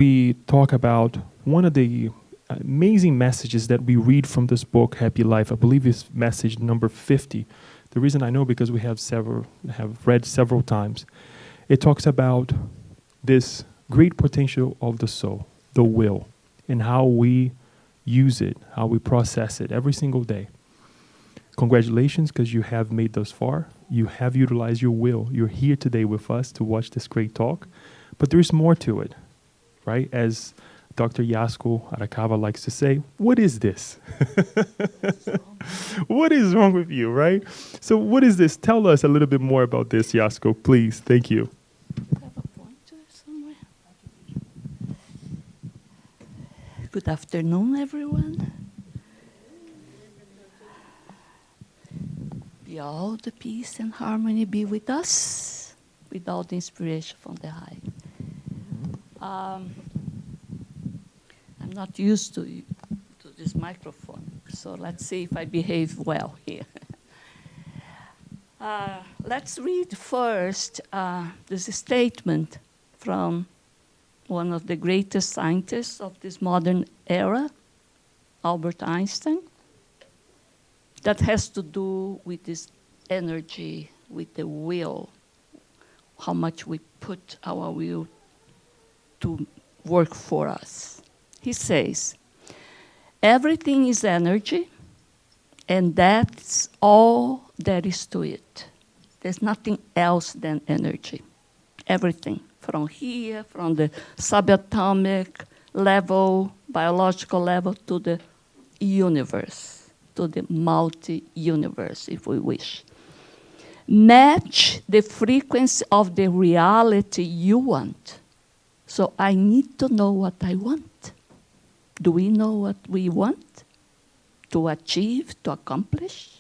we talk about one of the amazing messages that we read from this book, Happy Life. I believe it's message number 50. The reason I know because we have read several times. It talks about this great potential of the soul, the will, and how we use it, how we process it every single day. Congratulations, because you have made thus far. You have utilized your will. You're here today with us to watch this great talk. But there's more to it, right? As Dr. Yasko Arakawa likes to say, what is this? What is wrong with you, right? So what is this? Tell us a little bit more about this, Yasko, please. Thank you. Have a pointer somewhere? Good afternoon, everyone. Be all the peace and harmony be with us, with all the inspiration from the high. I'm not used to this microphone, so let's see if I behave well here. Let's read first this statement from one of the greatest scientists of this modern era, Albert Einstein, that has to do with this energy, with the will, how much we put our will to work for us. He says, everything is energy, and that's all there is to it. There's nothing else than energy. Everything, from here, from the subatomic level, biological level, to the universe, to the multi-universe, if we wish. Match the frequency of the reality you want. So I need to know what I want. Do we know what we want to achieve, to accomplish?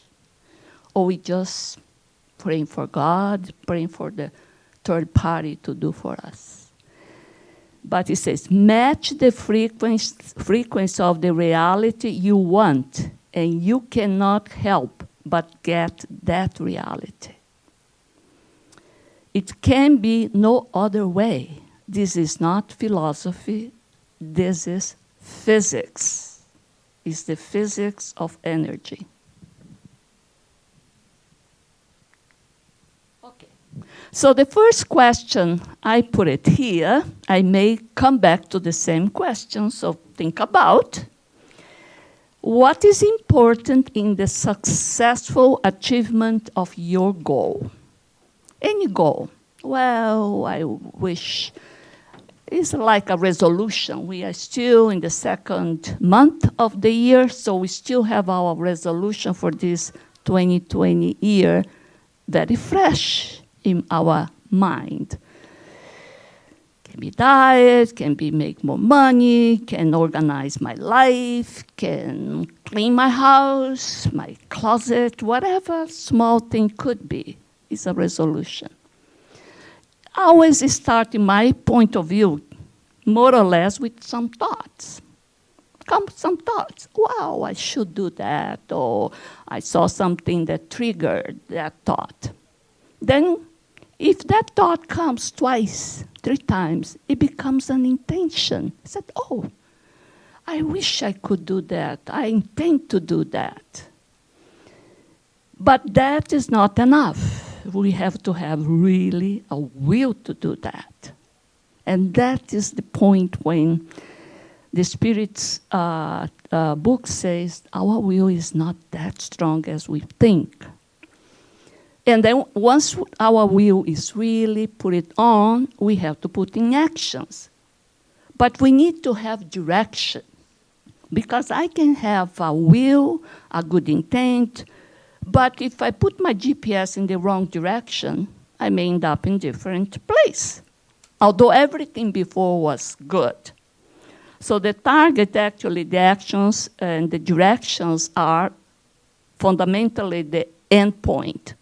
Or we just praying for God, praying for the third party to do for us? But it says, match the frequency of the reality you want, and you cannot help but get that reality. It can be no other way. This is not philosophy. This is physics. It's the physics of energy. Okay. So the first question, I put it here. I may come back to the same question, so think about. What is important in the successful achievement of your goal? Any goal. Well, I wish. It's like a resolution. We are still in the second month of the year, so we still have our resolution for this 2020 year very fresh in our mind. Can be diet, can be make more money, can organize my life, can clean my house, my closet, whatever small thing could be, is a resolution. I always start in my point of view, more or less with some thoughts. Some thoughts. Wow, I should do that, or I saw something that triggered that thought. Then, if that thought comes twice, 3 times, it becomes an intention. I said, oh, I wish I could do that. I intend to do that. But that is not enough. We have to have really a will to do that. And that is the point when the Spirit's book says our will is not that strong as we think. And then once our will is really put it on, we have to put in actions. But we need to have direction. Because I can have a will, a good intent, but if I put my GPS in the wrong direction, I may end up in a different place. Although everything before was good. So the target, actually, the actions and the directions are fundamentally the end point.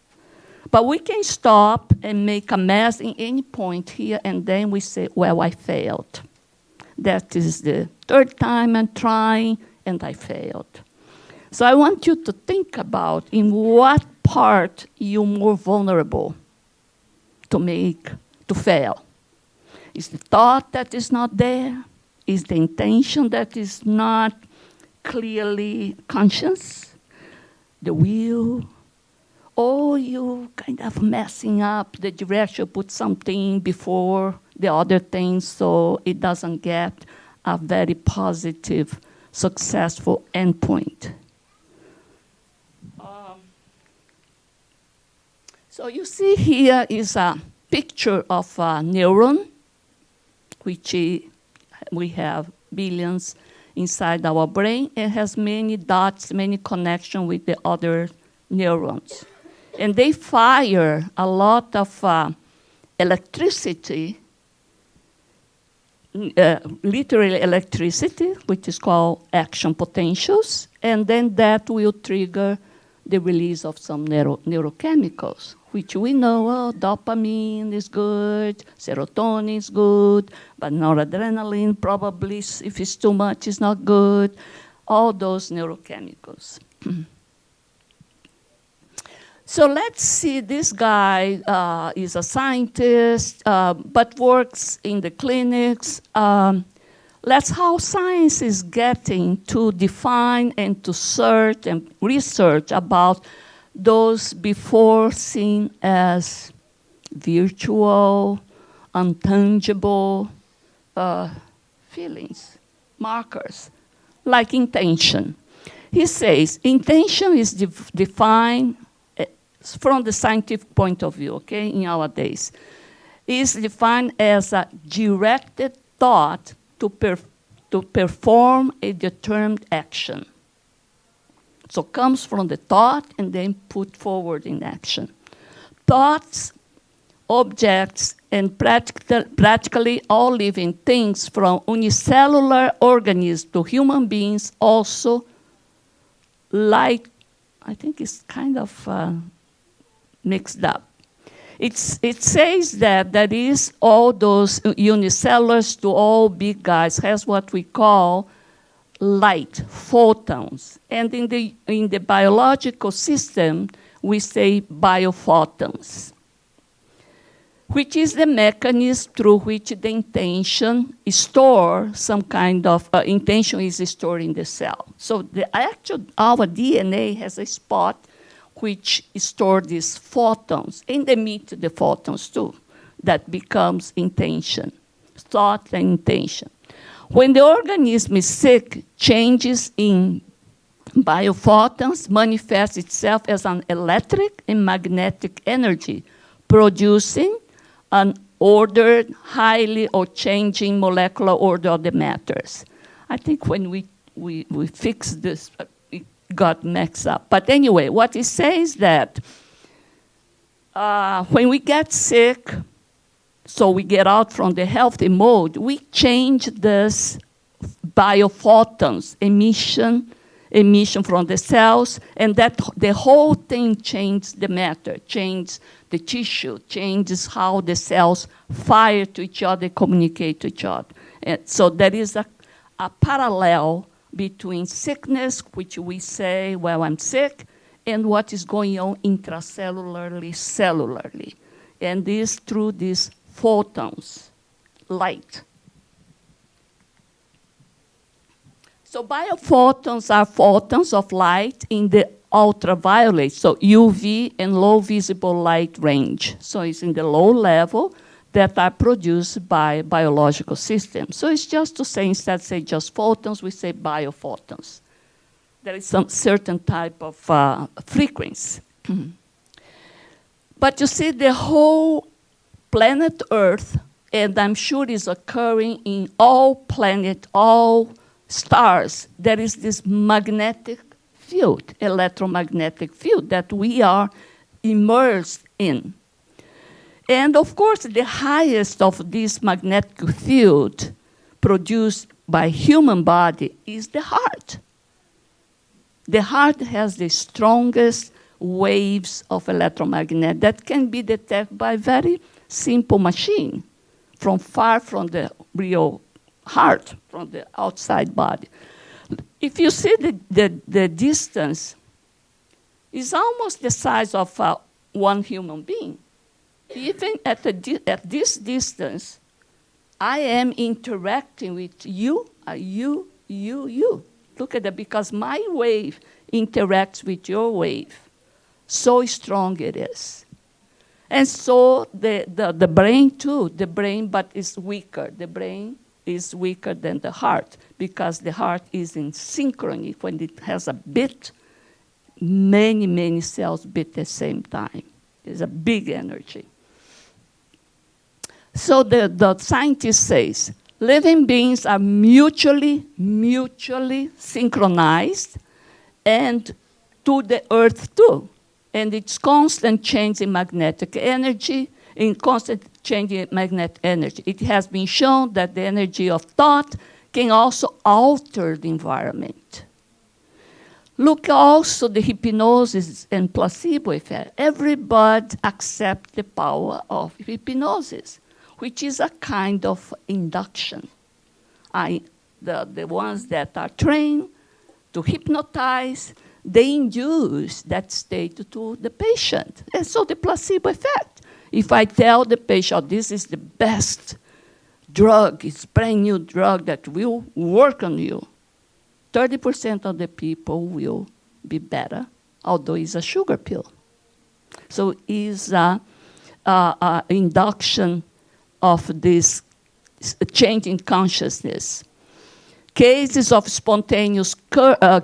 But we can stop and make a mess in any point here, and then we say, well, I failed. That is the 3rd time I'm trying, and I failed. So I want you to think about in what part you're more vulnerable to fail. Is the thought that is not there? Is the intention that is not clearly conscious? The will? Or you kind of messing up the direction, put something before the other thing so it doesn't get a very positive, successful endpoint. So you see here is a picture of a neuron, which we have billions inside our brain. It has many dots, many connections with the other neurons. And they fire a lot of electricity, literally electricity, which is called action potentials, and then that will trigger the release of some neurochemicals, which we know, dopamine is good, serotonin is good, but noradrenaline probably, if it's too much, is not good, all those neurochemicals. So let's see, this guy is a scientist, but works in the clinics. That's how science is getting to define and to search and research about those before seen as virtual, untangible feelings, markers, like intention. He says intention is defined from the scientific point of view, okay, in our days, is defined as a directed thought to perform a determined action. So comes from the thought and then put forward in action. Thoughts, objects, and practically all living things from unicellular organisms to human beings also like, I think it's kind of mixed up. It says that is all those unicellulars to all big guys has what we call light, photons. And in the biological system, we say biophotons, which is the mechanism through which the intention is stored, some kind of intention is stored in the cell. So our DNA has a spot which store these photons, and they meet the photons too, that becomes intention, thought and intention. When the organism is sick, changes in biophotons manifest itself as an electric and magnetic energy, producing an ordered, highly or changing molecular order of the matters. I think when we fix this, got mixed up. But anyway, what it says that when we get sick, so we get out from the healthy mode, we change this biophotons emission from the cells, and that the whole thing changes the matter, changes the tissue, changes how the cells fire to each other, communicate to each other. And so there is a parallel between sickness, which we say, well, I'm sick, and what is going on intracellularly, cellularly. And this through these photons, light. So biophotons are photons of light in the ultraviolet, so UV and low visible light range. So it's in the low level that are produced by biological systems. So it's just to say, instead of say just photons, we say biophotons. There is some certain type of frequency. But you see, the whole planet Earth, and I'm sure it's occurring in all planets, all stars, there is this magnetic field, electromagnetic field that we are immersed in. And of course, the highest of this magnetic field produced by human body is the heart. The heart has the strongest waves of electromagnet that can be detected by very simple machine from far from the real heart, from the outside body. If you see the distance, it's almost the size of one human being. Even at this distance, I am interacting with you, you. Look at that, because my wave interacts with your wave. So strong it is. And so the brain too, but is weaker. The brain is weaker than the heart because the heart is in synchrony. When it has a beat, many cells beat at the same time. It's a big energy. So the scientist says, living beings are mutually synchronized, and to the earth too. And it's constant change in magnetic energy, in constant change in magnetic energy. It has been shown that the energy of thought can also alter the environment. Look also the hypnosis and placebo effect. Everybody accepts the power of hypnosis, which is a kind of induction. The ones that are trained to hypnotize, they induce that state to the patient. And so the placebo effect. If I tell the patient, oh, this is the best drug, it's a brand new drug that will work on you, 30% of the people will be better, although it's a sugar pill. So it's an induction of this change in consciousness. Cases of spontaneous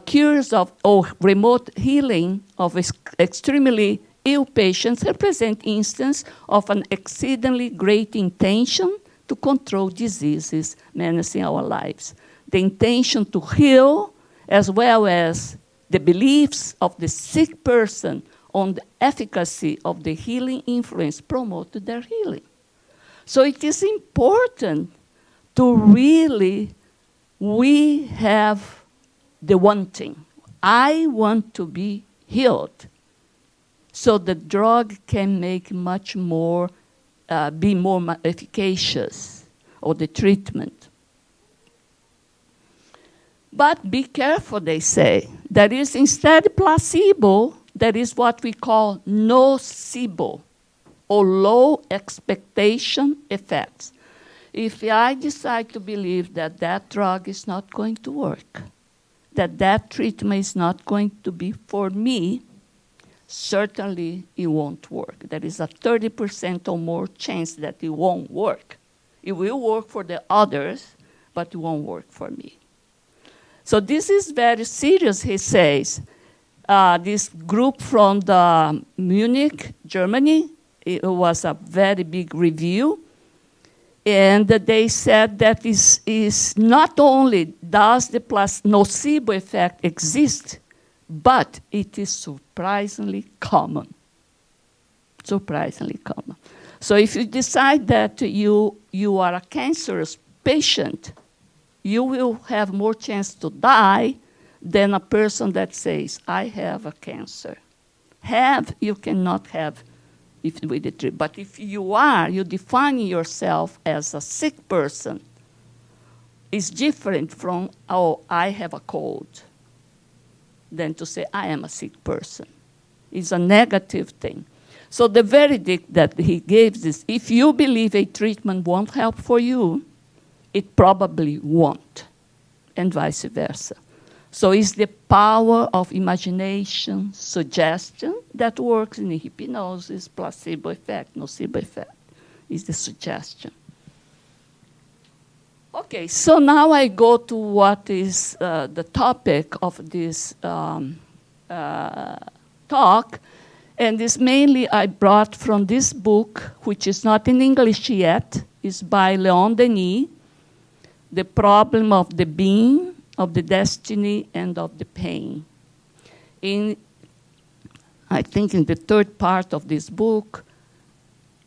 cures or remote healing of extremely ill patients represent instances of an exceedingly great intention to control diseases menacing our lives. The intention to heal, as well as the beliefs of the sick person on the efficacy of the healing influence, promote their healing. So it is important to really, we have the wanting. I want to be healed. So the drug can make much more, be more efficacious, or the treatment. But be careful, they say. That is, instead placebo, that is what we call nocebo, or low expectation effects. If I decide to believe that that drug is not going to work, that that treatment is not going to be for me, certainly it won't work. There is a 30% or more chance that it won't work. It will work for the others, but it won't work for me. So this is very serious, he says. This group from Munich, Germany, it was a very big review. And they said that is not only does the nocebo effect exist, but it is surprisingly common. Surprisingly common. So if you decide that you are a cancerous patient, you will have more chance to die than a person that says, I have a cancer. Have, you cannot have if with the treatment. But if you define yourself as a sick person, it's different from, oh, I have a cold, than to say, I am a sick person. It's a negative thing. So the verdict that he gives is, if you believe a treatment won't help for you, it probably won't, and vice versa. So it's the power of imagination, suggestion, that works in the hypnosis, placebo effect, nocebo effect, is the suggestion. Okay, so now I go to what is the topic of this talk, and this mainly I brought from this book, which is not in English yet. It's by Leon Denis, The Problem of the Being, of the Destiny, and of the Pain. I think in the third part of this book,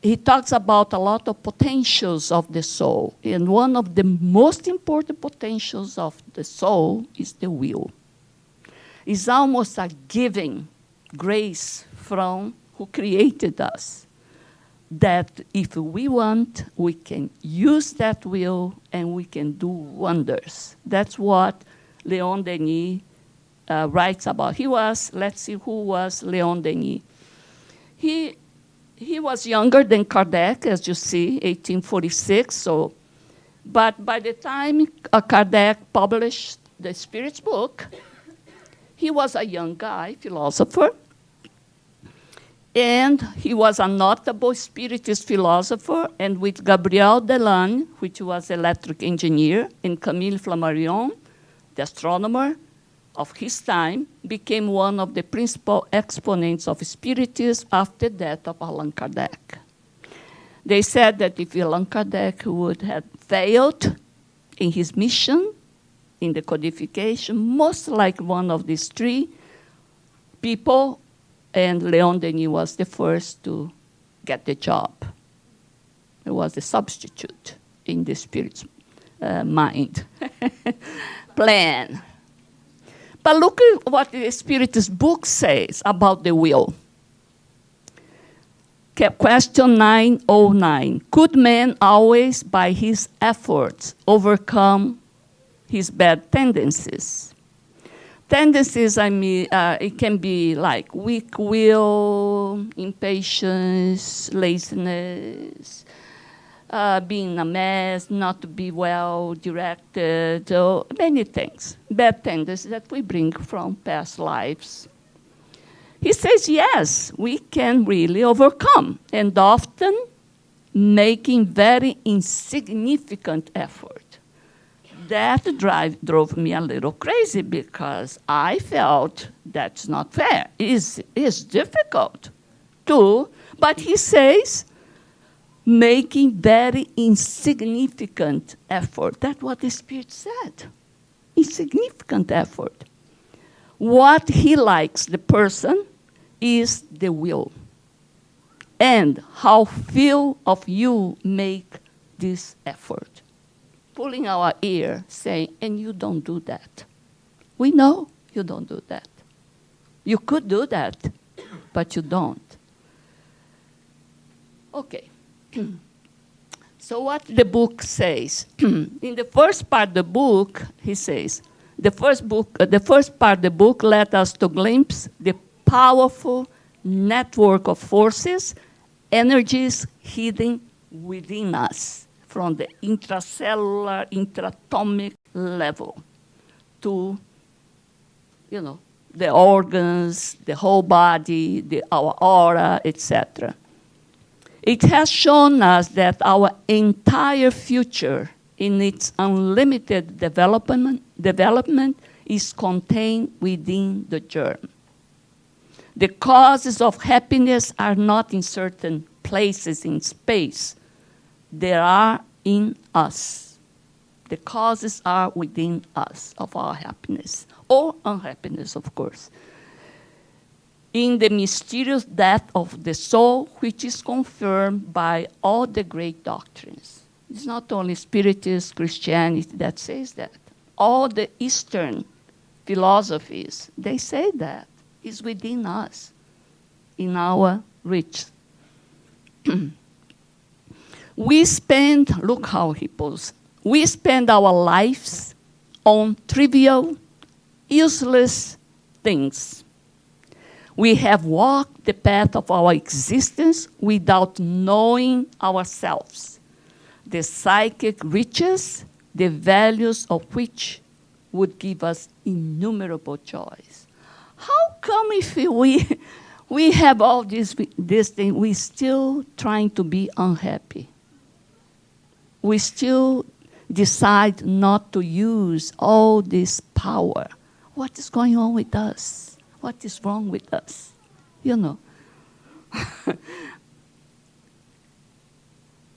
he talks about a lot of potentials of the soul. And one of the most important potentials of the soul is the will. It's almost a giving grace from who created us, that if we want, we can use that will and we can do wonders. That's what Leon Denis writes about. Let's see who was Leon Denis. He was younger than Kardec, as you see, 1846, so But by the time Kardec published the Spirit's book, he was a young guy, philosopher, and he was a notable Spiritist philosopher, and with Gabriel Delanne, which was electric engineer, and Camille Flammarion, the astronomer of his time, became one of the principal exponents of Spiritism after the death of Allan Kardec. They said that if Allan Kardec would have failed in his mission, in the codification, most like one of these three people, and Leon Denis was the first to get the job. He was a substitute in the Spirit's mind, plan. But look at what the Spiritist book says about the will. Question 909. Could man always, by his efforts, overcome his bad tendencies? Tendencies, I mean, it can be like weak will, impatience, laziness, being a mess, not to be well directed, many things, bad tendencies that we bring from past lives. He says, yes, we can really overcome, and often making very insignificant effort. That drove me a little crazy because I felt that's not fair. It's difficult too, but he says, making very insignificant effort. That's what the Spirit said. Insignificant effort. What he likes, the person, is the will. And how few of you make this effort. Pulling our ear, saying, and you don't do that. We know you don't do that. You could do that, but you don't. Okay. So what the book says, in the first part of the book, he says, the first part of the book led us to glimpse the powerful network of forces, energies hidden within us, from the intracellular, intratomic level to, the organs, the whole body, our aura, etc. It has shown us that our entire future in its unlimited development is contained within the germ. The causes of happiness are not in certain places in space. They are in us. The causes are within us of our happiness, or unhappiness, of course. In the mysterious death of the soul, which is confirmed by all the great doctrines. It's not only Spiritism, Christianity that says that. All the Eastern philosophies, they say that. It's within us, in our reach. Look how he poses. We spend our lives on trivial, useless things. We have walked the path of our existence without knowing ourselves, the psychic riches, the values of which would give us innumerable joys. How come if we have all these things, we still trying to be unhappy? We still decide not to use all this power. What is going on with us? What is wrong with us?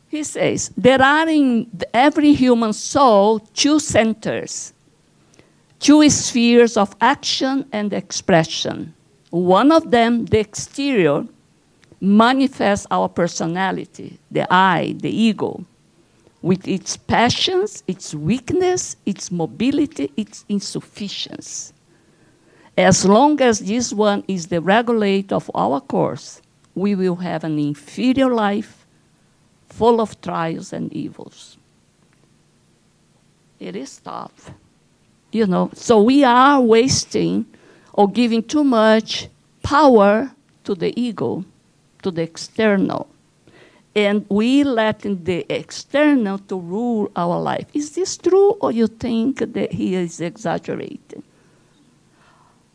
He says, there are in every human soul two centers, two spheres of action and expression. One of them, the exterior, manifests our personality, the I, the ego, with its passions, its weakness, its mobility, its insufficiency. As long as this one is the regulator of our course, we will have an inferior life full of trials and evils. It is tough. So we are wasting or giving too much power to the ego, to the external. And we letting the external to rule our life. Is this true, or you think that he is exaggerating?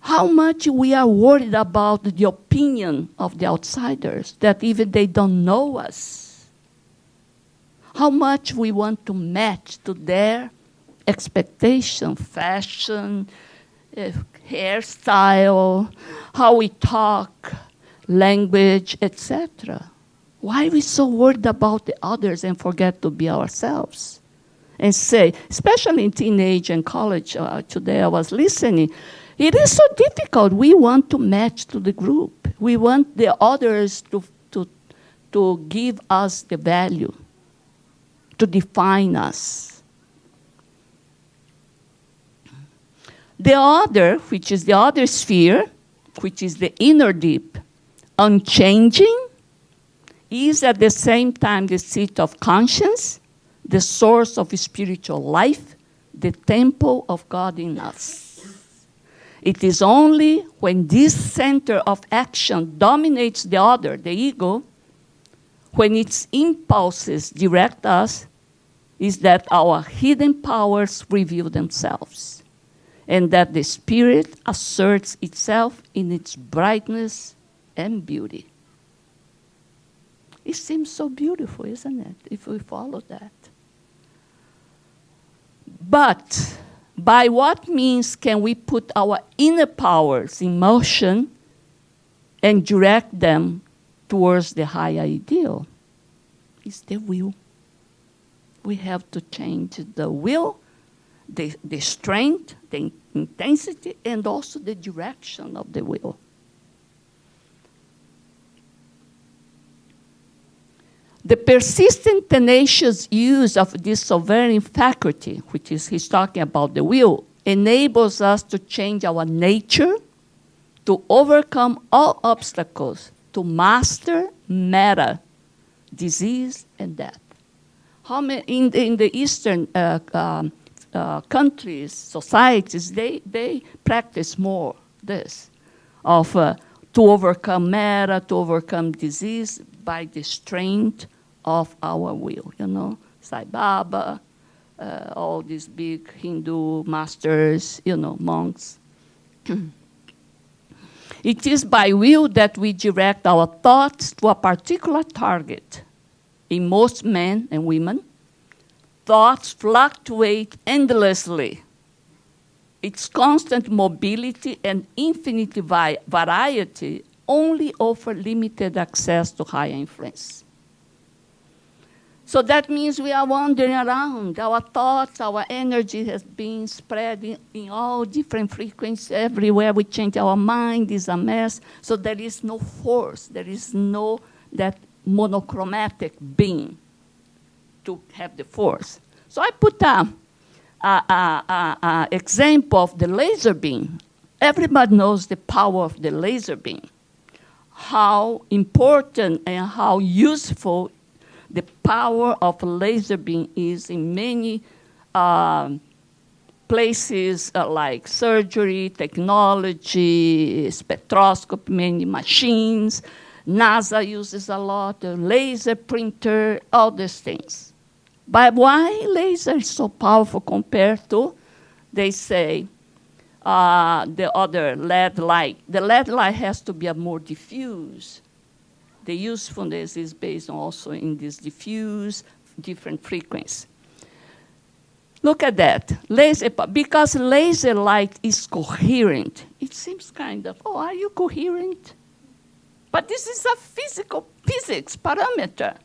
How much we are worried about the opinion of the outsiders, that even they don't know us. How much we want to match to their expectation, fashion, hairstyle, how we talk, language, etc. Why are we so worried about the others and forget to be ourselves? And say, especially in teenage and college, today I was listening, it is so difficult. We want to match to the group. We want the others to give us the value, to define us. The other, which is the other sphere, which is the inner deep, unchanging, is at the same time the seat of conscience, the source of spiritual life, the temple of God in us. It is only when this center of action dominates the other, the ego, when its impulses direct us, is that our hidden powers reveal themselves, and that the spirit asserts itself in its brightness and beauty. It seems so beautiful, isn't it, if we follow that? But by what means can we put our inner powers in motion and direct them towards the higher ideal? It's the will. We have to change the will, the strength, the intensity, and also the direction of the will. The persistent, tenacious use of this sovereign faculty, which is he's talking about the will, enables us to change our nature, to overcome all obstacles, to master matter, disease, and death. How many in the Eastern countries, societies, they practice more this, of to overcome matter, to overcome disease by the strength of our will, you know, Sai Baba, all these big Hindu masters, you know, monks. It is by will that we direct our thoughts to a particular target. In most men and women, thoughts fluctuate endlessly. Its constant mobility and infinite variety only offer limited access to higher influence. So that means we are wandering around. Our thoughts, our energy has been spread in all different frequencies. Everywhere we change our mind is a mess. So there is no force. There is no that monochromatic being to have the force. So I put an example of the laser beam. Everybody knows the power of the laser beam, how important and how useful the power of a laser beam is in many places like surgery, technology, spectroscopy, many machines. NASA uses a lot, the laser printer, all these things. But why laser is so powerful compared to, they say, the other LED light? The LED light has to be a more diffuse. The usefulness is based also in this diffuse, different frequency. Look at that. Because laser light is coherent, it seems kind of, oh, are you coherent? But this is a physics parameter.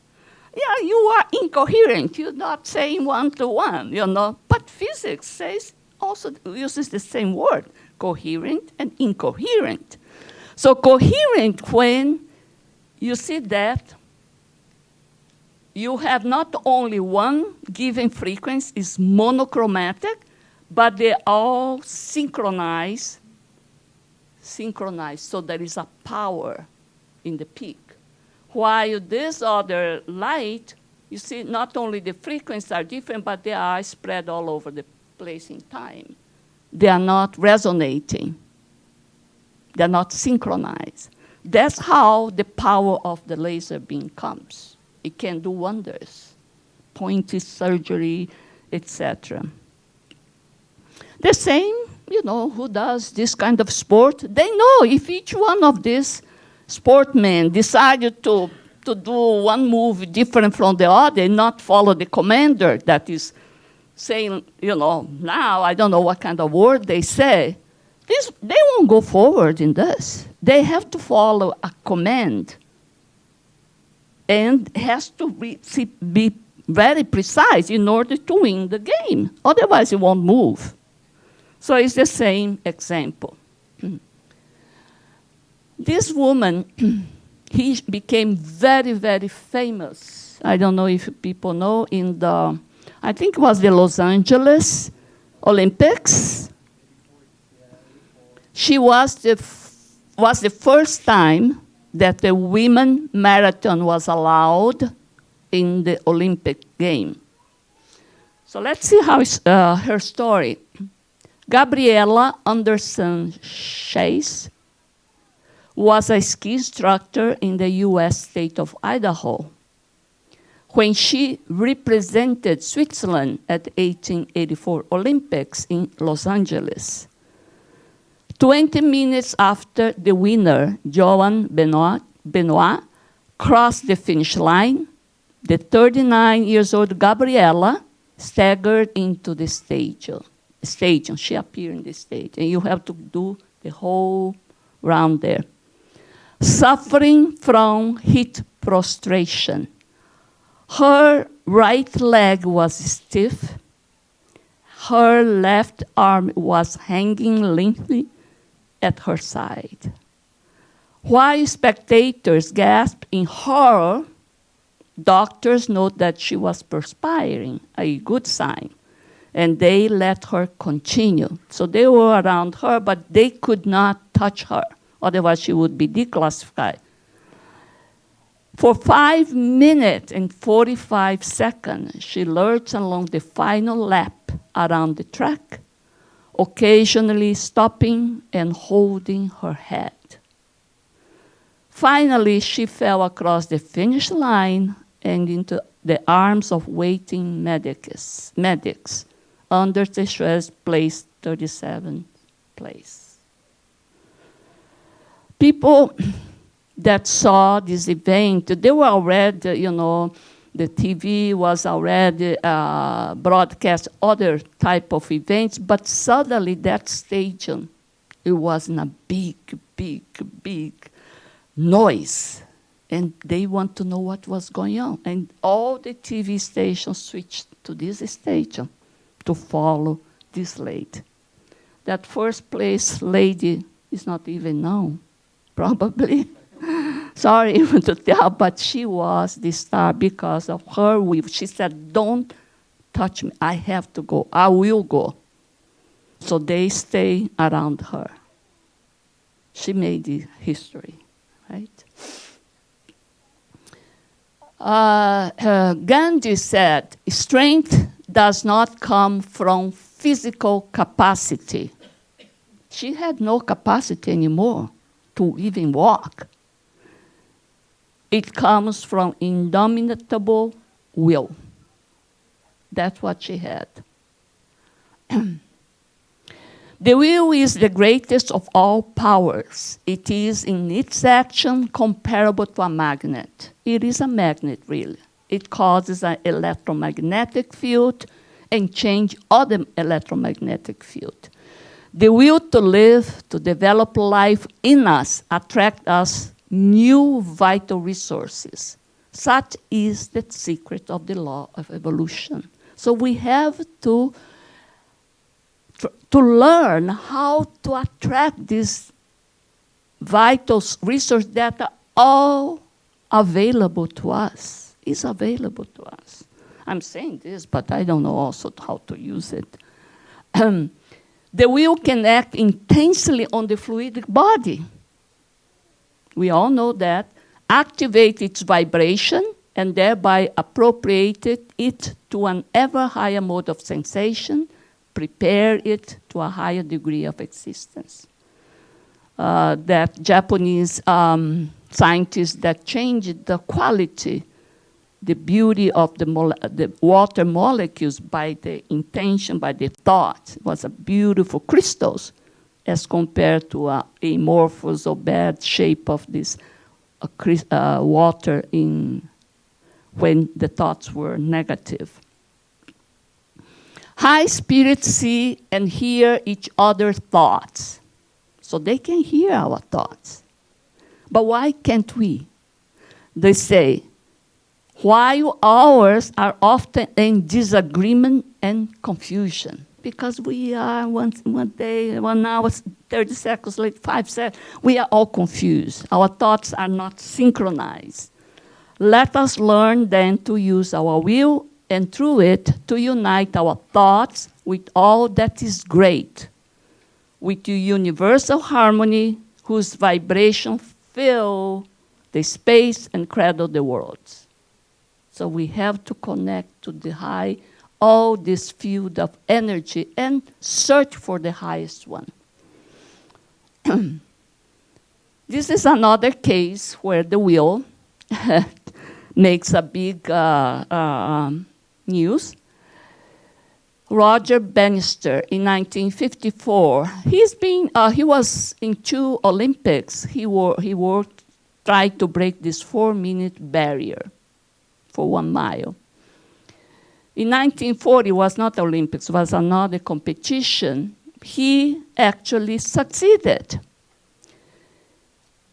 Yeah, you are incoherent. You're not saying one-to-one, you know. But physics says also uses the same word, coherent and incoherent. So coherent when you see that you have not only one given frequency is monochromatic, but they all synchronize. So there is a power in the peak. While this other light, you see, not only the frequencies are different, but they are spread all over the place in time. They are not resonating. They're not synchronized. That's how the power of the laser beam comes. It can do wonders. Pointy surgery, etc. The same, who does this kind of sport, they know if each one of these sportmen decided to do one move different from the other and not follow the commander that is saying, now I don't know what kind of word they say, they won't go forward in this. They have to follow a command and has to be very precise in order to win the game. Otherwise, it won't move. So it's the same example. This woman, he became very, very famous. I don't know if people know, I think it was the Los Angeles Olympics. She was the first time that the women marathon was allowed in the Olympic game. So let's see how her story. Gabriela Anderson Chase was a ski instructor in the U.S. state of Idaho. When she represented Switzerland at the 1884 Olympics in Los Angeles. 20 minutes after the winner, Joan Benoit, crossed the finish line, the 39-year-old Gabriela staggered into the stadium. She appeared in the stage, and you have to do the whole round there. Suffering from heat prostration. Her right leg was stiff. Her left arm was hanging limply at her side. While spectators gasped in horror, doctors noted that she was perspiring, a good sign, and they let her continue. So they were around her, but they could not touch her, otherwise she would be declassified. For 5 minutes and 45 seconds, she lurched along the final lap around the track, occasionally stopping and holding her head. Finally, she fell across the finish line and into the arms of waiting medics under the stress place 37 place. People that saw this event, they were already, the TV was already broadcast other type of events, but suddenly that stadium, it was in a big, big, big noise. And they want to know what was going on. And all the TV stations switched to this stadium to follow this lady. That first place lady is not even known, probably. Sorry even to tell, but she was the star because of her will. She said, don't touch me. I have to go. I will go. So they stay around her. She made the history, right? Gandhi said, strength does not come from physical capacity. She had no capacity anymore to even walk. It comes from indomitable will. That's what she had. The will is the greatest of all powers. It is in its action comparable to a magnet. It is a magnet, really. It causes an electromagnetic field and changes other electromagnetic field. The will to live, to develop life in us, attract us new vital resources. Such is the secret of the law of evolution. So we have to learn how to attract these vital resources that are all available to us. It's available to us. I'm saying this, but I don't know also how to use it. The will can act intensely on the fluidic body. We all know that. Activate its vibration and thereby appropriate it to an ever higher mode of sensation, prepare it to a higher degree of existence. That Japanese scientists that changed the quality the beauty of the water molecules by the intention, by the thought. It was a beautiful crystals as compared to a amorphous or bad shape of this water when the thoughts were negative. High spirits see and hear each other's thoughts. So they can hear our thoughts. But why can't we? They say, while ours are often in disagreement and confusion. Because we are one day, 1 hour, 30 seconds late, 5 seconds, we are all confused. Our thoughts are not synchronized. Let us learn then to use our will and through it to unite our thoughts with all that is great, with the universal harmony whose vibration fill the space and cradle the worlds. So we have to connect to the high, all this field of energy and search for the highest one. This is another case where the will makes a big news. Roger Bannister in 1954. He was in 2 Olympics. He tried to break this 4-minute barrier for 1 mile. In 1940, it was not Olympics, it was another competition. He actually succeeded. It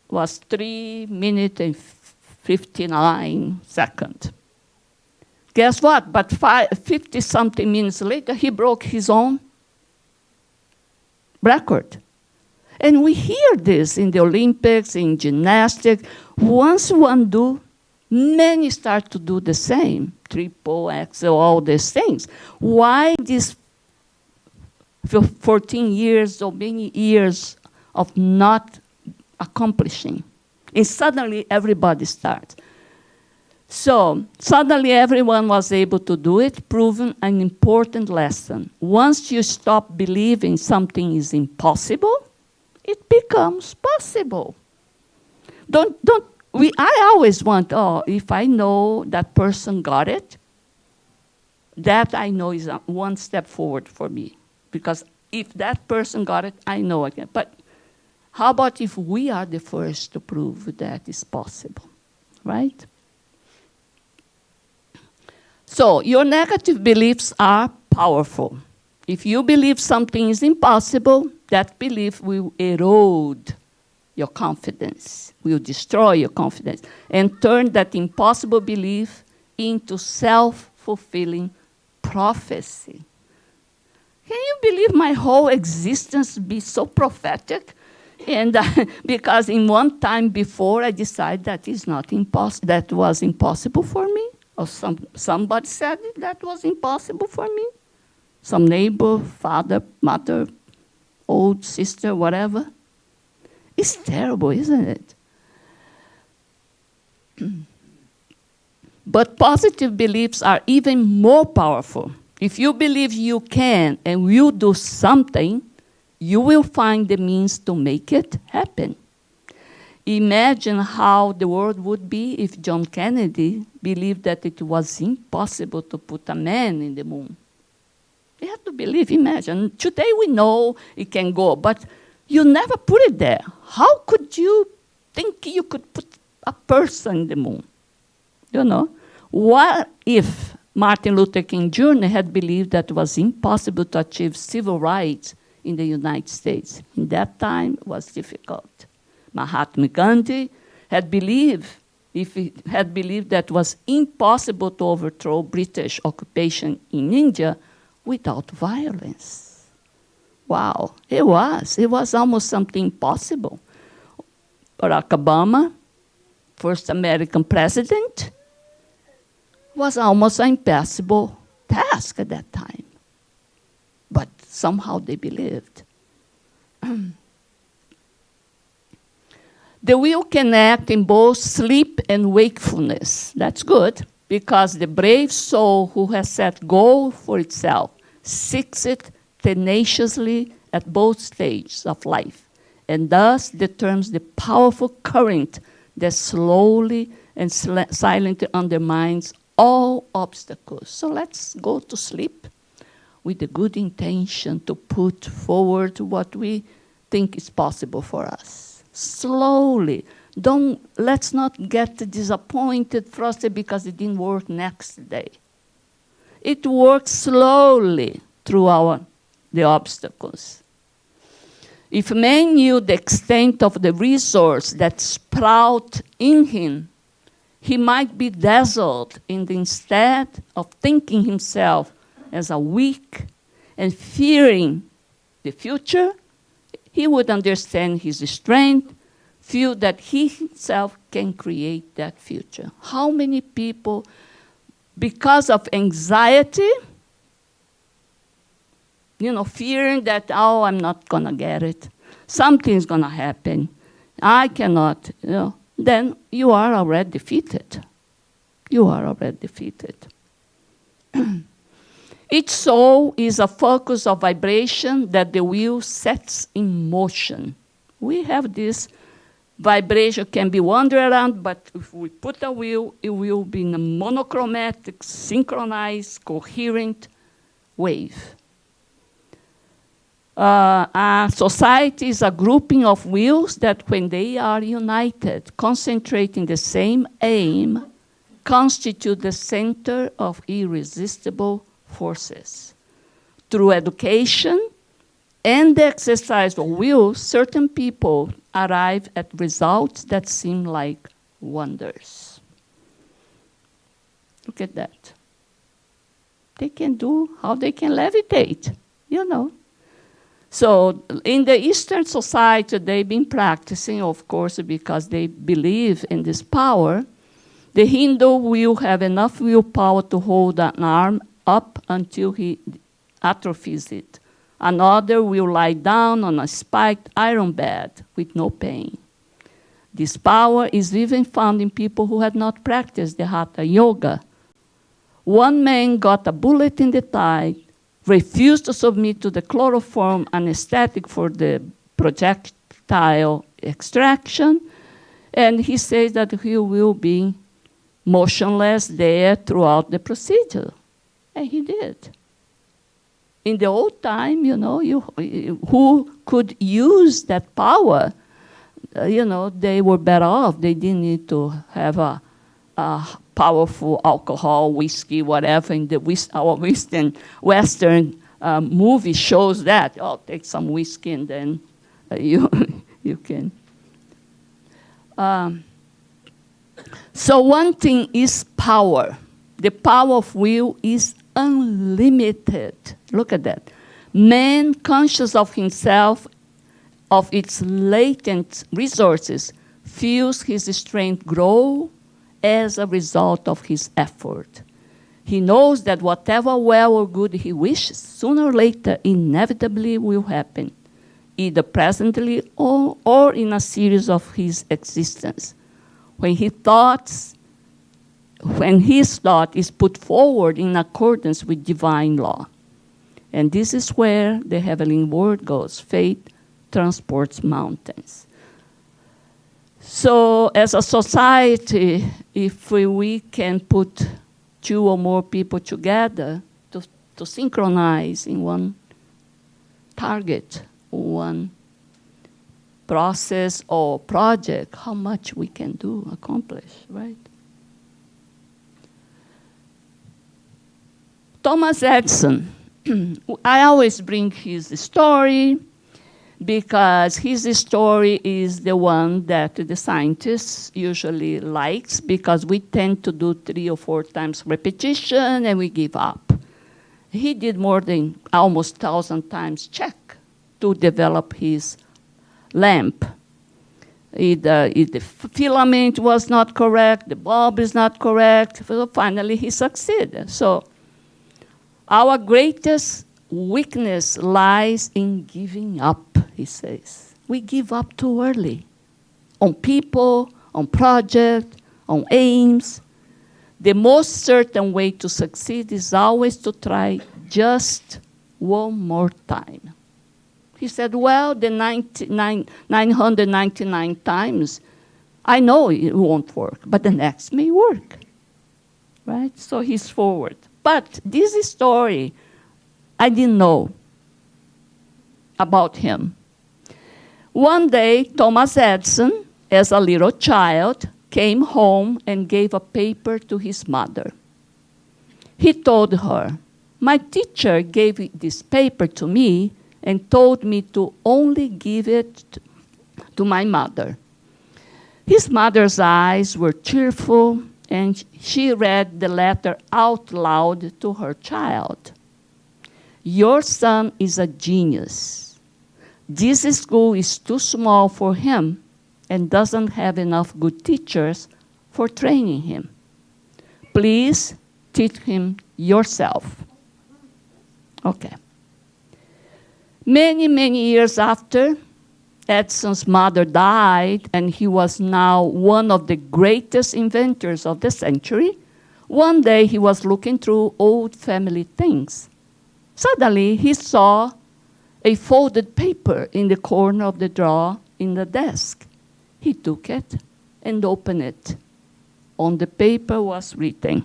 was 3 minutes and 59 seconds. Guess what? But 50-something minutes later, he broke his own record. And we hear this in the Olympics, in gymnastics. Once one do, many start to do the same. Triple, axel, all these things. Why these 14 years or many years of not accomplishing? And suddenly everybody starts. So suddenly everyone was able to do it, proving an important lesson. Once you stop believing something is impossible, it becomes possible. I always want, if I know that person got it, that I know is one step forward for me. Because if that person got it, I know I can. But how about if we are the first to prove that it's possible, right? So your negative beliefs are powerful. If you believe something is impossible, that belief will erode your confidence, will destroy your confidence, and turn that impossible belief into self-fulfilling prophecy. Can you believe my whole existence be so prophetic? And because in one time before I decided that is not impossible, that was impossible for me, or somebody said that was impossible for me. Some neighbor, father, mother, old sister, whatever. It's terrible, isn't it? But positive beliefs are even more powerful. If you believe you can and will do something, you will find the means to make it happen. Imagine how the world would be if John Kennedy believed that it was impossible to put a man in the moon. You have to believe, imagine. Today we know it can go, but you never put it there. How could you think you could put a person in the moon? You know? What if Martin Luther King Jr. had believed that it was impossible to achieve civil rights in the United States? In that time, it was difficult. Mahatma Gandhi had believed, if he had believed that it was impossible to overthrow British occupation in India without violence. Wow, it was almost something impossible. Barack Obama, first American president, was almost an impossible task at that time. But somehow they believed. The will can act in both sleep and wakefulness. That's good, because the brave soul who has set goal for itself seeks it tenaciously at both stages of life, and thus determines the powerful current that slowly and silently undermines all obstacles. So let's go to sleep with the good intention to put forward what we think is possible for us. Slowly. Let's not get disappointed, frustrated because it didn't work next day. It works slowly through the obstacles. If man knew the extent of the resource that sprout in him, he might be dazzled instead of thinking himself as a weak and fearing the future, he would understand his strength, feel that he himself can create that future. How many people, because of anxiety, fearing that, oh, I'm not going to get it, something's going to happen, I cannot, then you are already defeated. You are already defeated. Each soul is a focus of vibration that the will sets in motion. We have this vibration, can be wandered around, but if we put a will, it will be in a monochromatic, synchronized, coherent wave. A society is a grouping of wills that, when they are united, concentrating the same aim, constitute the center of irresistible forces. Through education and the exercise of will, certain people arrive at results that seem like wonders. Look at that. They can do how they can levitate, So in the Eastern society, they've been practicing, of course, because they believe in this power. The Hindu will have enough willpower to hold an arm up until he atrophies it. Another will lie down on a spiked iron bed with no pain. This power is even found in people who had not practiced the Hatha Yoga. One man got a bullet in the thigh, refused to submit to the chloroform anesthetic for the projectile extraction, and he says that he will be motionless there throughout the procedure. And he did. In the old time, who could use that power, they were better off. They didn't need to have a powerful alcohol, whiskey, whatever. In our Western movie shows that. Oh, take some whiskey and then you can. So one thing is power. The power of will is unlimited. Look at that. Man, conscious of himself, of its latent resources, feels his strength grow as a result of his effort. He knows that whatever well or good he wishes, sooner or later, inevitably will happen, either presently or in a series of his existence. When his thought is put forward in accordance with divine law. And this is where the heavenly word goes. Faith transports mountains. So as a society, if we can put two or more people together to synchronize in one target, one process or project, how much we can accomplish, right? Thomas Edison, I always bring his story because his story is the one that the scientists usually likes, because we tend to do 3 or 4 times repetition and we give up. He did more than almost 1,000 times check to develop his lamp. The filament was not correct, the bulb is not correct, so finally he succeeded. So our greatest weakness lies in giving up, he says. We give up too early on people, on projects, on aims. The most certain way to succeed is always to try just one more time. He said, well, the 999 times I know it won't work, but the next may work. Right? So he's forward. But this story, I didn't know about him. One day, Thomas Edison, as a little child, came home and gave a paper to his mother. He told her, "My teacher gave this paper to me and told me to only give it to my mother." His mother's eyes were cheerful, and she read the letter out loud to her child. "Your son is a genius. This school is too small for him and doesn't have enough good teachers for training him. Please teach him yourself." Okay. Many, many years after, Edison's mother died, and he was now one of the greatest inventors of the century. One day he was looking through old family things. Suddenly he saw a folded paper in the corner of the drawer in the desk. He took it and opened it. On the paper was written,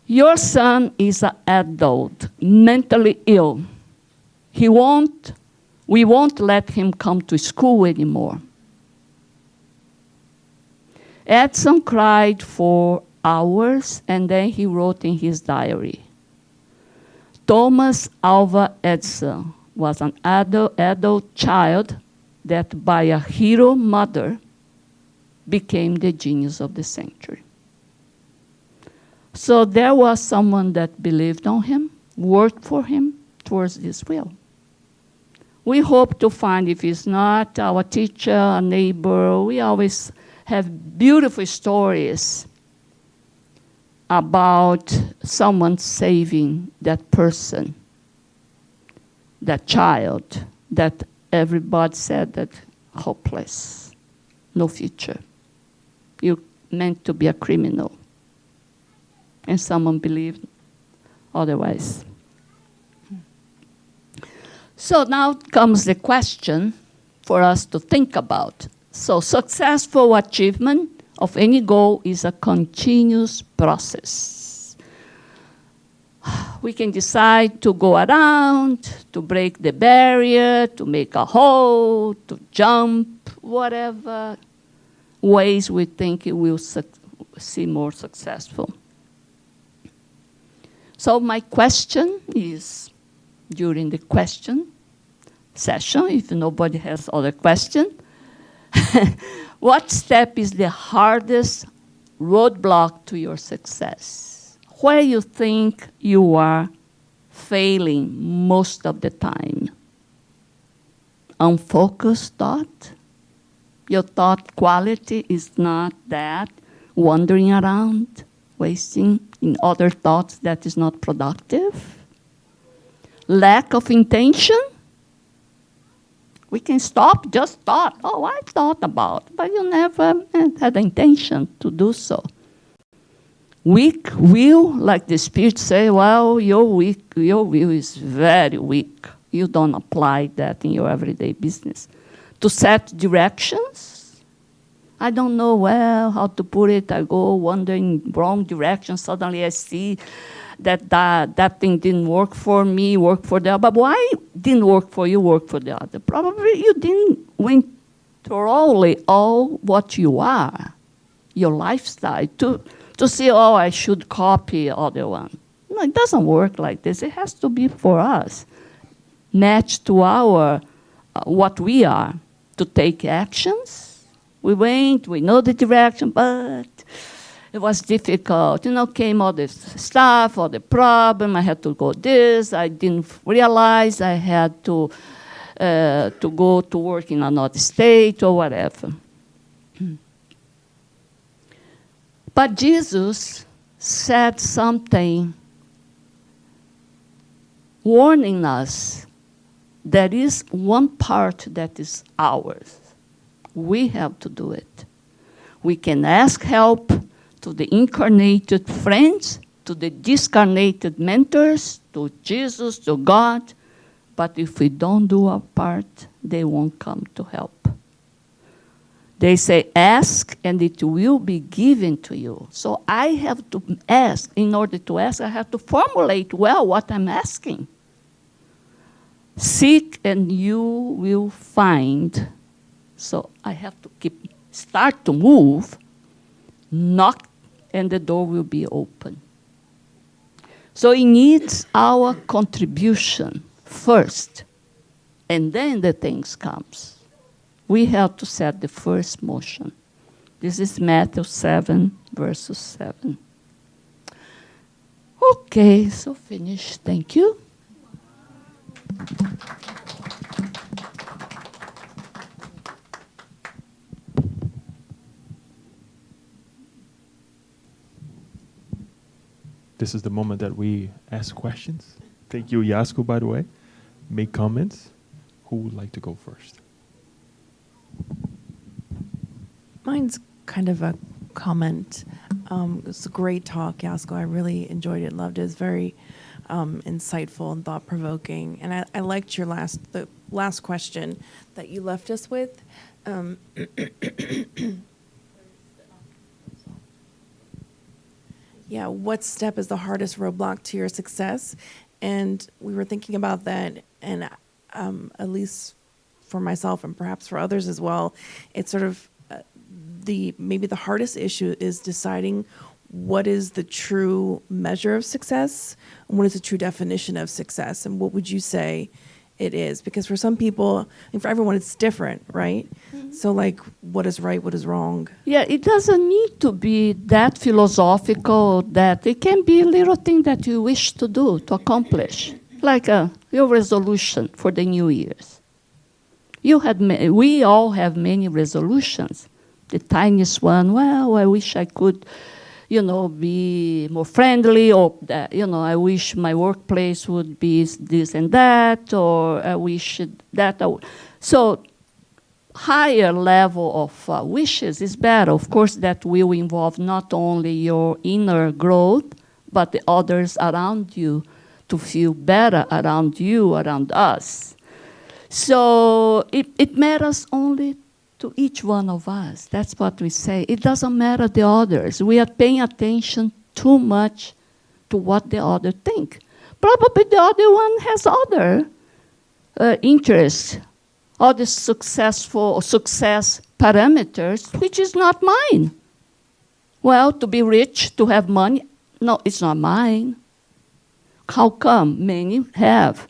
"Your son is an adult, mentally ill. We won't let him come to school anymore." Edison cried for hours, and then he wrote in his diary, "Thomas Alva Edison was an adult child that by a hero mother became the genius of the century." So there was someone that believed on him, worked for him towards this will. We hope to find, if it's not our teacher, a neighbor, we always have beautiful stories about someone saving that person, that child, that everybody said that hopeless, no future. You're meant to be a criminal. And someone believed otherwise. So now comes the question for us to think about. So successful achievement of any goal is a continuous process. We can decide to go around, to break the barrier, to make a hole, to jump, whatever ways we think it will seem more successful. So my question is, during the question session, if nobody has other question, what step is the hardest roadblock to your success? Where you think you are failing most of the time? Unfocused thought? Your thought quality is not that, wandering around, wasting in other thoughts that is not productive? Lack of intention? We can stop, just thought. Oh, I thought about, but you never had the intention to do so. Weak will, like the Spirit say, well, your will is very weak. You don't apply that in your everyday business. To set directions? I don't know well how to put it. I go wandering wrong direction. Suddenly I see that thing didn't work for me, work for the other. But why didn't work for you, work for the other? Probably you didn't went thoroughly all what you are, your lifestyle, to see, oh, I should copy other one. No, it doesn't work like this. It has to be for us, matched to our, what we are, to take actions. We went, we know the direction, but it was difficult. Came all this stuff, all the problem. I had to go this. I didn't realize I had to go to work in another state or whatever. But Jesus said something warning us there is one part that is ours. We have to do it. We can ask help to the incarnated friends, to the discarnated mentors, to Jesus, to God. But if we don't do our part, they won't come to help. They say, ask and it will be given to you. So I have to ask. In order to ask, I have to formulate well what I'm asking. Seek and you will find. So I have to start to move, knock, and the door will be open. So it needs our contribution first, and then the things comes. We have to set the first motion. This is Matthew 7, verses 7. Okay, so finished. Thank you. This is the moment that we ask questions. Thank you, Yasko, by the way. Make comments. Who would like to go first? Mine's kind of a comment. It was a great talk, Yasko. I really enjoyed it, loved it. It was very insightful and thought-provoking. And I liked the last question that you left us with. Yeah, what step is the hardest roadblock to your success? And we were thinking about that, and at least for myself and perhaps for others as well, it's sort of maybe the hardest issue is deciding what is the true measure of success and what is the true definition of success, and what would you say it is? Because for some people, and for everyone, it's different, right? Mm-hmm. So like, what is right, what is wrong? Yeah, it doesn't need to be that philosophical, that it can be a little thing that you wish to do, to accomplish, like your resolution for the New Year's. We all have many resolutions. The tiniest one, well, I wish I could, be more friendly, or that, I wish my workplace would be this and that, or I wish that. So higher level of wishes is better. Of course, that will involve not only your inner growth, but the others around you to feel better around you, around us. So it matters only to each one of us. That's what we say. It doesn't matter the others. We are paying attention too much to what the other think. Probably the other one has other interests, other success parameters, which is not mine. Well, to be rich, to have money, no, it's not mine. How come? Many have.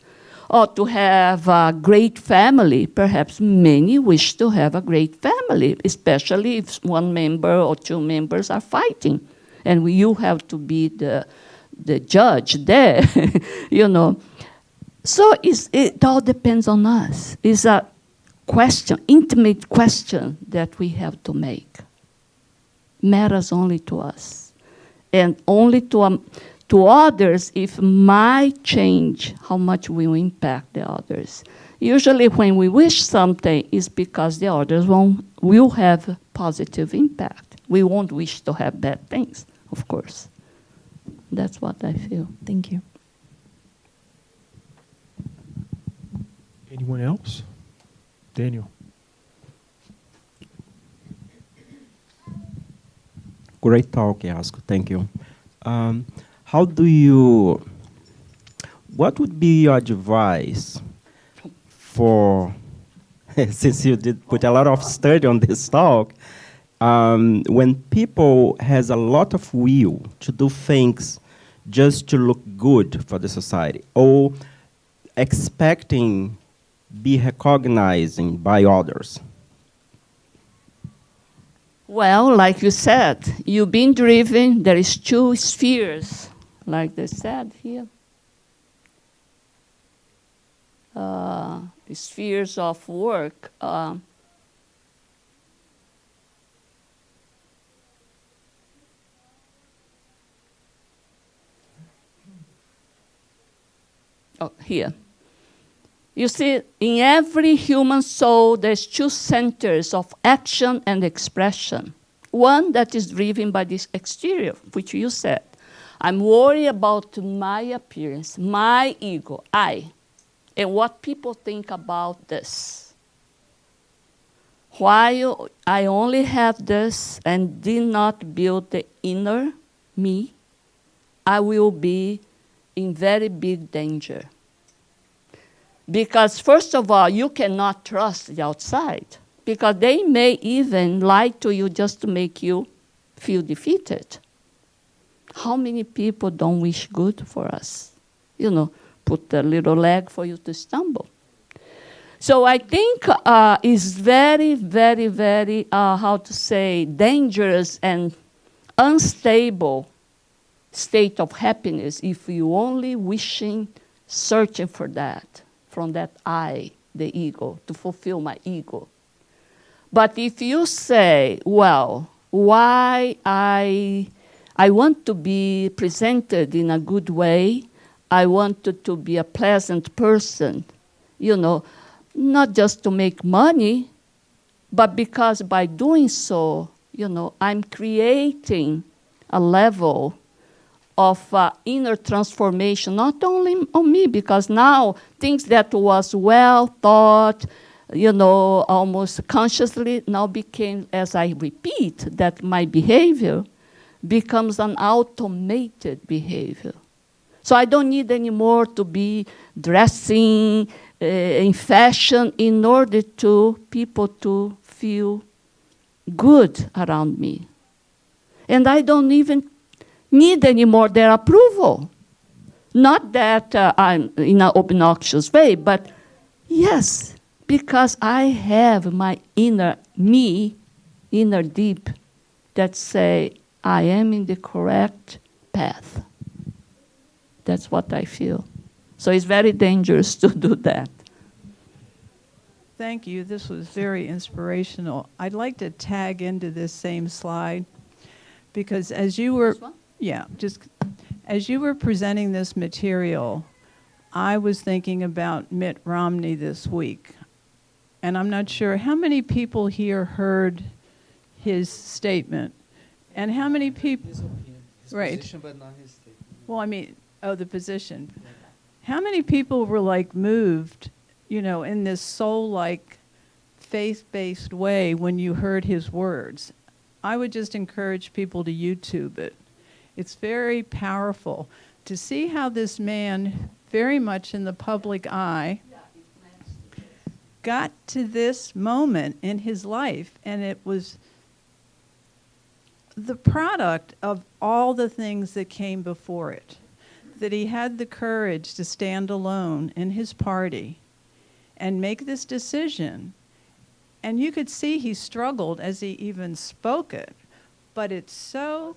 Or to have a great family. Perhaps many wish to have a great family, especially if one member or two members are fighting. And you have to be the judge there, So it all depends on us. It's a question, intimate question that we have to make. Matters only to us. And only to others, if my change, how much will impact the others. Usually when we wish something, it's because the others will have positive impact. We won't wish to have bad things, of course. That's what I feel. Thank you. Anyone else? Daniel. Great talk, Yasko. Thank you. What would be your advice for, since you did put a lot of study on this talk, when people has a lot of will to do things just to look good for the society, or expecting be recognized by others? Well, like you said, you've been driven, there is two spheres, like they said here. The spheres of work. Here. You see, in every human soul, there's two centers of action and expression. One that is driven by this exterior, which you said. I'm worried about my appearance, my ego, I, and what people think about this. while I only have this and did not build the inner me, I will be in very big danger. Because first of all, you cannot trust the outside, because they may even lie to you just to make you feel defeated. How many people don't wish good for us? You know, put a little leg for you to stumble. So I think it's very, very, very, how to say, dangerous and unstable state of happiness if you only wishing, searching for that, from that I, the ego, to fulfill my ego. But if you say, well, why I want to be presented in a good way, I want to be a pleasant person, you know, not just to make money, but because by doing so, you know, I'm creating a level of inner transformation, not only on me, because now things that was well thought, you know, almost consciously, now became, as I repeat, that my behavior becomes an automated behavior. So I don't need anymore to be dressing in fashion in order to people to feel good around me. And I don't even need anymore their approval. Not that I'm in an obnoxious way, but yes, because I have my inner me, inner deep, that say, I am in the correct path. That's what I feel. So it's very dangerous to do that. Thank you. This was very inspirational. I'd like to tag into this same slide because as you were, as you were presenting this material, I was thinking about Mitt Romney this week. And I'm not sure how many people here heard his statement. And how many people... His opinion, his right. position, but not his statement. Well, I mean, the position. How many people were like moved, you know, in this soul-like, faith-based way when you heard his words? I would just encourage people to YouTube it. It's very powerful to see how this man, very much in the public eye, got to this moment in his life, and it was the product of all the things that came before it. That he had the courage to stand alone in his party and make this decision. And you could see he struggled as he even spoke it, but it's so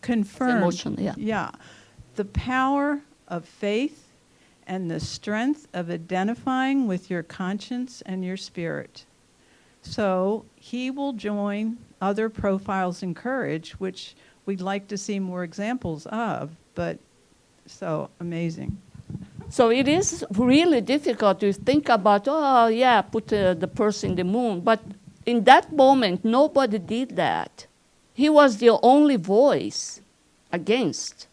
confirmed. Emotional, yeah. Yeah. The power of faith and the strength of identifying with your conscience and your spirit. So he will join other profiles in courage, which we'd like to see more examples of, but so amazing. So it is really difficult to think about, oh, yeah, put the person in the moon. But in that moment, nobody did that. He was the only voice against,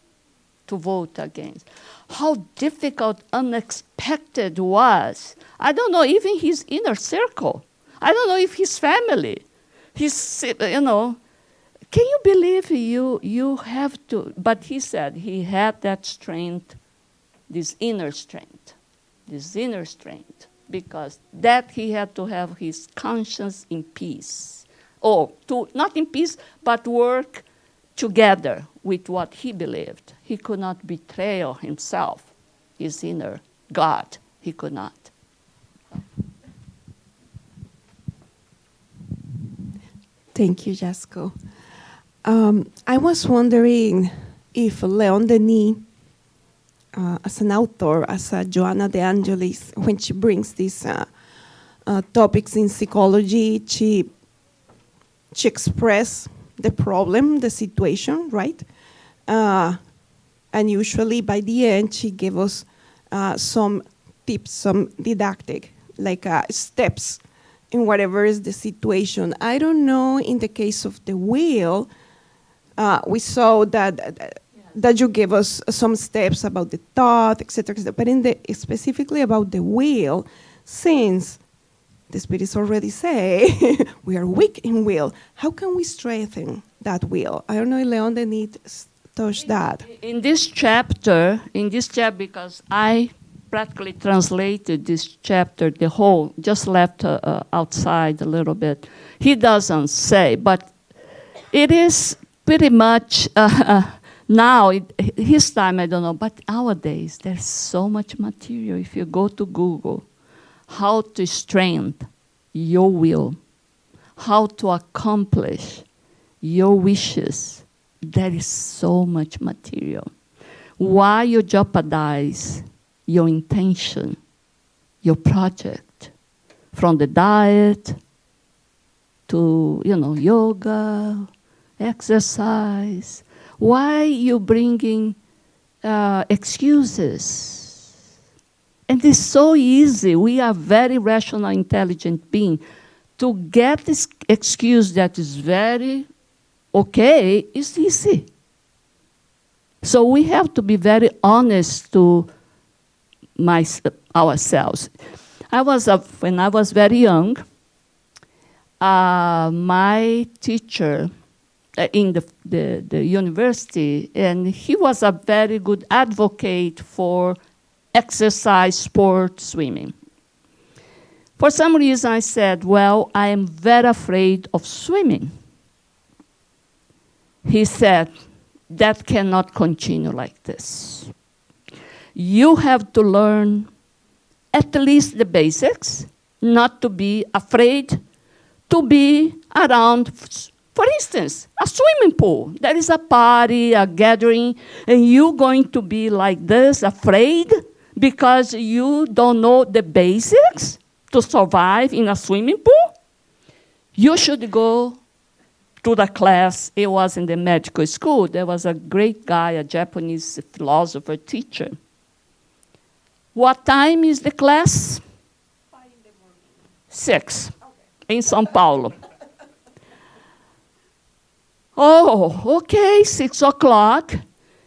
to vote against. How difficult, unexpected was. I don't know, even his inner circle. I don't know if his family, his, you know, can you believe you have to, but he said he had that strength, this inner strength, because that he had to have his conscience in peace. Or, not in peace, but work together with what he believed. He could not betray himself, his inner God. He could not. Thank you, Jasco. I was wondering if Leon Denis, as an author, as Joanna De Angelis, when she brings these topics in psychology, she expresses the problem, the situation, right? And usually by the end, she gave us some tips, some didactic, like steps in whatever is the situation. I don't know, in the case of the wheel, we saw that you gave us some steps about the thought, etc., but specifically about the wheel, since the spirits already say we are weak in will. How can we strengthen that will? I don't know if Leon Denis touched that. In this chapter, because I practically translated this chapter, the whole, just left outside a little bit. He doesn't say, but it is pretty much now, his time, I don't know, but nowadays there's so much material. If you go to Google, how to strengthen your will, how to accomplish your wishes, there is so much material. Why you jeopardize your intention, your project, from the diet to, yoga, exercise. Why you bringing excuses? And it's so easy. We are very rational, intelligent being. To get this excuse that is very okay is easy. So we have to be very honest to ourselves. When I was very young, my teacher in the university, and he was a very good advocate for exercise, sport, swimming. For some reason, I said, well, I am very afraid of swimming. He said, that cannot continue like this. You have to learn at least the basics, not to be afraid to be around, for instance, a swimming pool. There is a party, a gathering, and you're going to be like this, afraid, because you don't know the basics to survive in a swimming pool. You should go to the class. It was in the medical school. There was a great guy, a Japanese philosopher teacher. What time is the class? 5 in the morning. 6, in São Paulo. Oh, okay, 6 o'clock.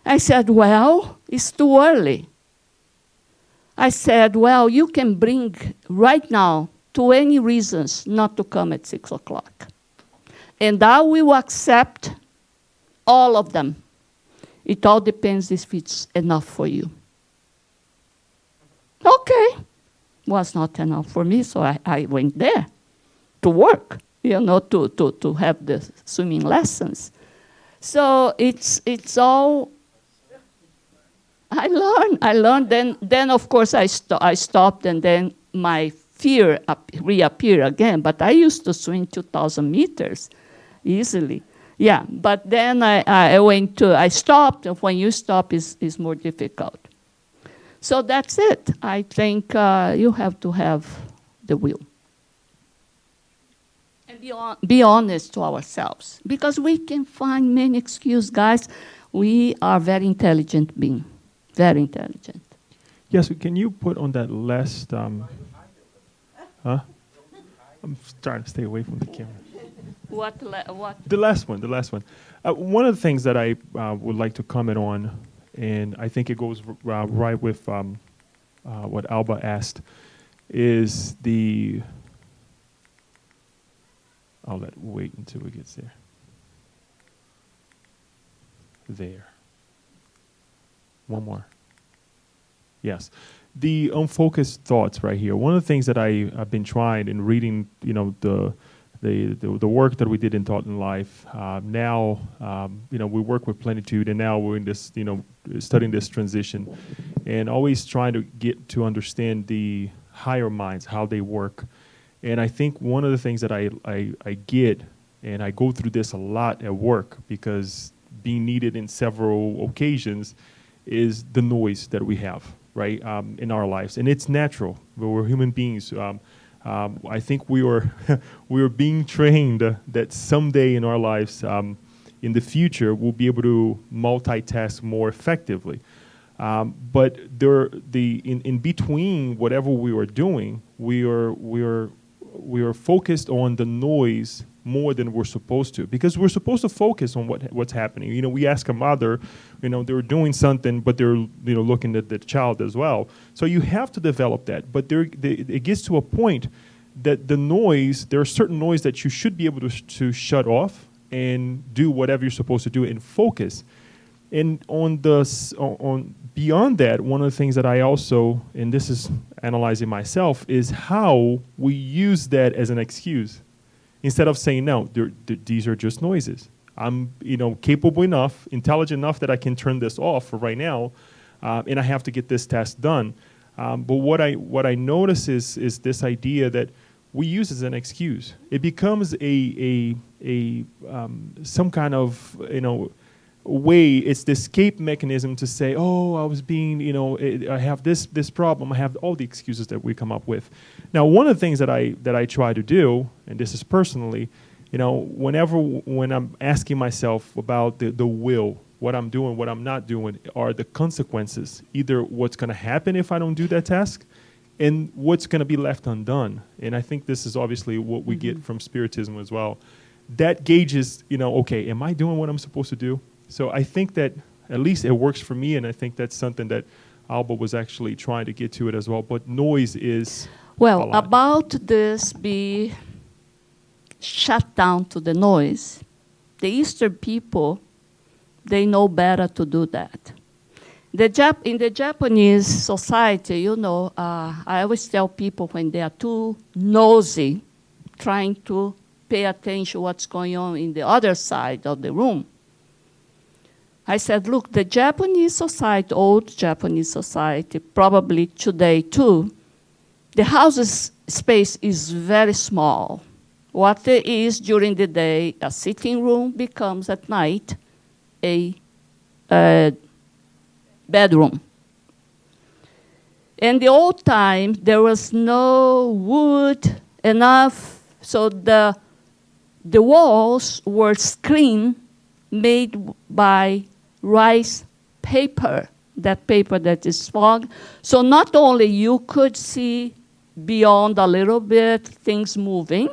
I said, well, it's too early. I said, well, you can bring right now 20 reasons not to come at 6 o'clock. And I will accept all of them. It all depends if it's enough for you. Okay. Was not enough for me, so I went there to work, to have the swimming lessons. So it's all, I learned. Then of course, I stopped, and then my fear reappeared again. But I used to swim 2,000 meters easily. Yeah, but then I stopped. When you stop, is more difficult. So that's it. I think you have to have the will. And be honest to ourselves. Because we can find many excuses, guys. We are very intelligent beings. Very intelligent. Yes, can you put on that last... huh? I'm trying to stay away from the camera. What? The last one. One of the things that I would like to comment on, and I think it goes right with what Alba asked, is I'll wait until it gets there. There. One more. Yes. The unfocused thoughts right here. One of the things that I've been trying in reading, the work that we did in Thought and Life. Now, we work with Plenitude, and now we're in this, studying this transition, and always trying to get to understand the higher minds, how they work. And I think one of the things that I get, and I go through this a lot at work because being needed in several occasions, is the noise that we have, right, in our lives. And it's natural. We're human beings. I think we are being trained that someday in our lives, in the future, we'll be able to multitask more effectively. But in between whatever we are doing, we are focused on the noise more than we're supposed to, because we're supposed to focus on what's happening. We ask a mother, they're doing something, but they're looking at the child as well. So you have to develop that. But it gets to a point that the noise, there are certain noise that you should be able to shut off and do whatever you're supposed to do and focus. And on beyond that, one of the things that I also, and this is analyzing myself, is how we use that as an excuse. Instead of saying, no, these are just noises. I'm capable enough, intelligent enough that I can turn this off for right now, and I have to get this task done. But what I notice is this idea that we use as an excuse. It becomes some kind of way. It's the escape mechanism to say, oh, I was being, I have this problem. I have all the excuses that we come up with. Now, one of the things that I try to do, and this is personally, when I'm asking myself about the will, what I'm doing, what I'm not doing, are the consequences, either what's going to happen if I don't do that task, and what's going to be left undone. And I think this is obviously what we get from Spiritism as well. That gauges, okay, am I doing what I'm supposed to do? So I think that at least it works for me, and I think that's something that Alba was actually trying to get to it as well. But noise is Well, about this be shut down to the noise, the Eastern people, they know better to do that. In the Japanese society, I always tell people when they are too nosy, trying to pay attention what's going on in the other side of the room. I said, look, the Japanese society, old Japanese society, probably today too, the house's space is very small. What there is during the day, a sitting room, becomes at night a bedroom. In the old time, there was no wood enough, so the walls were screened, made by rice paper, that paper that is fogged. So not only you could see beyond a little bit things moving,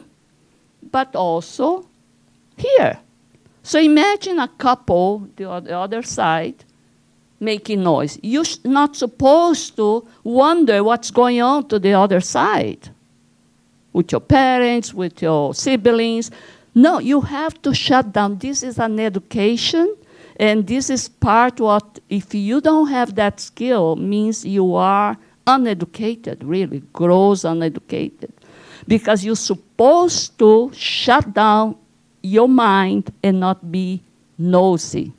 but also here. So imagine a couple, the other side, making noise. You're not supposed to wonder what's going on to the other side with your parents, with your siblings. No, you have to shut down. This is an education, and this is part what, if you don't have that skill, means you are uneducated, really, gross uneducated. Because you're supposed to shut down your mind and not be nosy.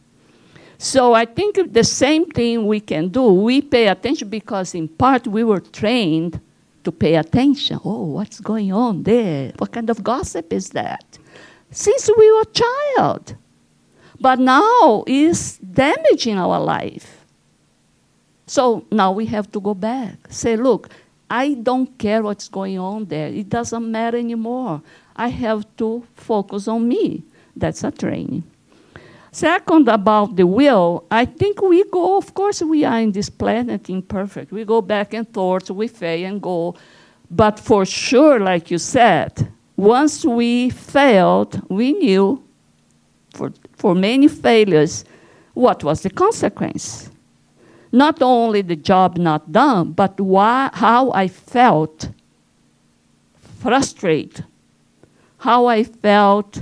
So I think the same thing we can do. We pay attention because in part we were trained to pay attention. Oh, what's going on there? What kind of gossip is that? Since we were a child. But now it's damaging our life. So now we have to go back. Say, look, I don't care what's going on there. It doesn't matter anymore. I have to focus on me. That's a training. Second, about the will, I think we go, of course, we are in this planet imperfect. We go back and forth, we fail and go. But for sure, like you said, once we failed, we knew for many failures what was the consequence. Not only the job not done, but how I felt frustrated, how I felt,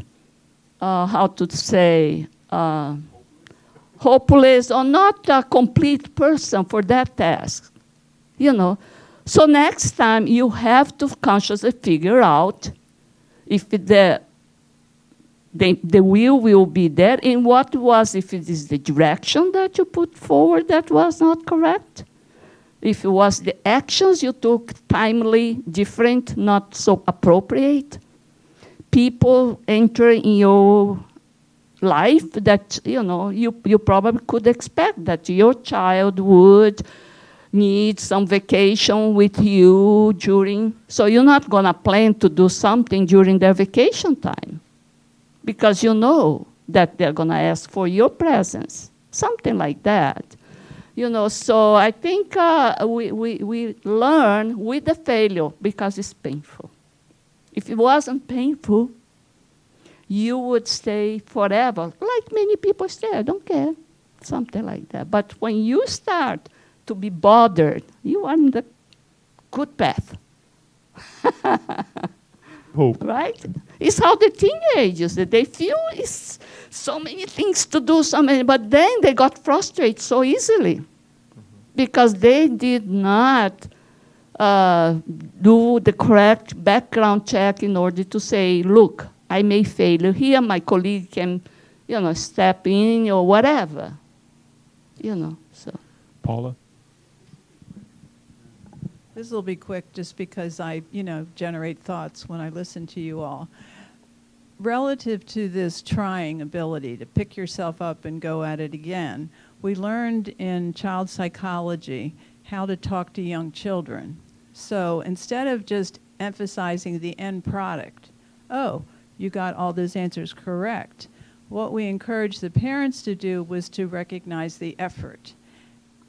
hopeless or not a complete person for that task. So next time you have to consciously figure out if the will be there, and what was, if it is the direction that you put forward that was not correct, if it was the actions you took timely, different, not so appropriate, people enter in your life that, you probably could expect that your child would need some vacation with you during, so you're not going to plan to do something during their vacation time because you know that they're going to ask for your presence, something like that. So I think we learn with the failure because it's painful. If it wasn't painful, you would stay forever, like many people stay, I don't care, something like that. But when you start to be bothered, you are in the good path. Hope. right? It's how the teenagers, that they feel it's so many things to do, but then they got frustrated so easily because they did not do the correct background check in order to say, look, I may fail here, my colleague can, step in or whatever, so. Paula? This will be quick just because I, generate thoughts when I listen to you all. Relative to this trying ability to pick yourself up and go at it again, we learned in child psychology how to talk to young children. So instead of just emphasizing the end product, oh, you got all those answers correct, what we encouraged the parents to do was to recognize the effort.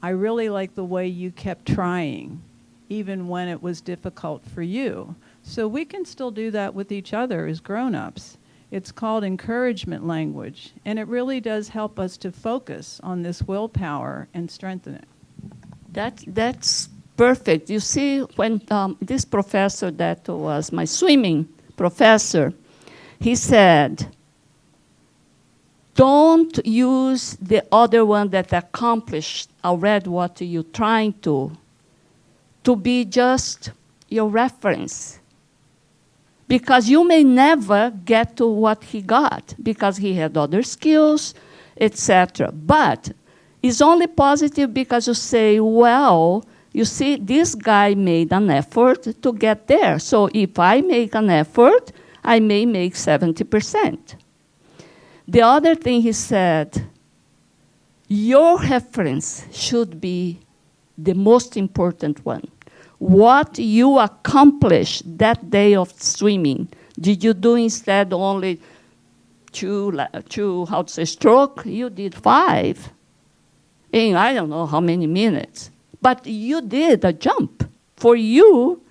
I really like the way you kept trying, even when it was difficult for you. So we can still do that with each other as grown-ups. It's called encouragement language, and it really does help us to focus on this willpower and strengthen it. That's perfect. You see, when this professor that was my swimming professor, he said, don't use the other one that accomplished already what you're trying to be just your reference. Because you may never get to what he got because he had other skills, etc. But it's only positive because you say, well, you see, this guy made an effort to get there. So if I make an effort, I may make 70%. The other thing he said, your reference should be the most important one. What you accomplished that day of swimming, did you do instead only two stroke? You did 5 in I don't know how many minutes. But you did a jump. For you,